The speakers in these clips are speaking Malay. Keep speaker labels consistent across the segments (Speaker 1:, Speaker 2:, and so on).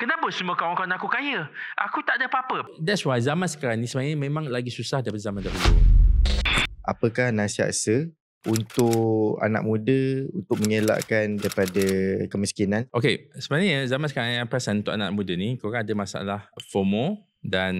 Speaker 1: Kenapa semua kawan-kawan aku kaya? Aku tak ada apa-apa.
Speaker 2: That's why zaman sekarang ni sebenarnya memang lagi susah daripada zaman dahulu.
Speaker 3: Apakah nasihat Sir untuk anak muda untuk mengelakkan daripada kemiskinan?
Speaker 2: Okay, sebenarnya zaman sekarang yang perasan untuk anak muda ni, korang ada masalah FOMO dan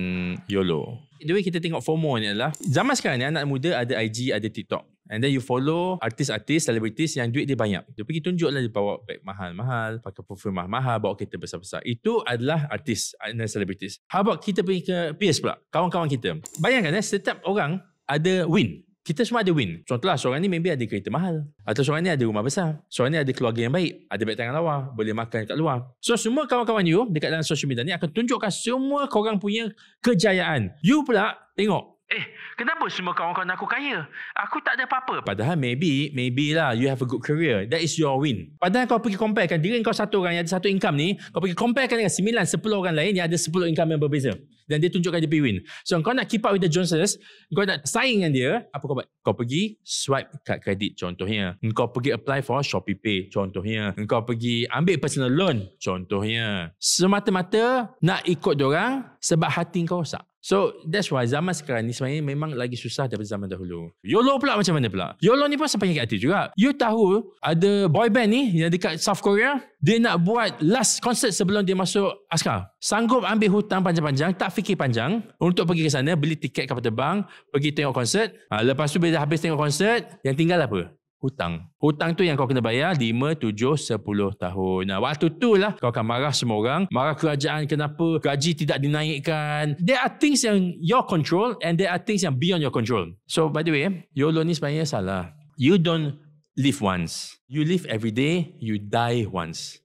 Speaker 2: YOLO. The way kita tengok FOMO ni adalah, zaman sekarang ni anak muda ada IG, ada TikTok. And then you follow artis-artis, selebritis yang duit dia banyak. Dia pergi tunjuklah dia bawa beg mahal-mahal, pakai perfume mahal-mahal, bawa kereta besar-besar. Itu adalah artis dan selebritis. How about kita pergi ke peers pula, kawan-kawan kita. Bayangkan setiap orang ada win. Kita semua ada win. Contohlah, seorang ni maybe ada kereta mahal. Atau seorang ni ada rumah besar. Seorang ni ada keluarga yang baik. Ada beg tangan lawa. Boleh makan kat luar. So, semua kawan-kawan you dekat dalam social media ni akan tunjukkan semua korang punya kejayaan. You pula tengok.
Speaker 1: Kenapa semua kawan-kawan aku kaya? Aku tak ada apa-apa.
Speaker 2: Padahal maybe lah you have a good career. That is your win. Padahal kau pergi comparekan diri kau satu orang yang ada satu income ni, kau pergi comparekan dengan 9-10 orang lain yang ada 10 income yang berbeza. Dan dia tunjukkan dia pergi win. So kau nak keep up with the Joneses, kau nak saing dengan dia, apa kau buat? Kau pergi swipe kad kredit contohnya. Kau pergi apply for Shopee Pay contohnya. Kau pergi ambil personal loan contohnya. Semata-mata nak ikut dorang sebab hati kau rosak. So that's why zaman sekarang ni sebenarnya memang lagi susah daripada zaman dahulu. YOLO pula macam mana pula? YOLO ni pun sampai sakit hati juga. You tahu ada boy band ni yang dekat South Korea, dia nak buat last concert sebelum dia masuk askar. Sanggup ambil hutang panjang-panjang, tak fikir panjang untuk pergi ke sana, beli tiket kapal terbang, pergi tengok konsert. Lepas tu bila dah habis tengok konsert, yang tinggal apa? Hutang. Hutang tu yang kau kena bayar 5, 7, 10 tahun. Waktu tu lah kau akan marah semua orang. Marah kerajaan kenapa gaji tidak dinaikkan. There are things yang your control and there are things yang beyond your control. So by the way, YOLO ni sebenarnya salah. You don't live once. You live every day, you die once.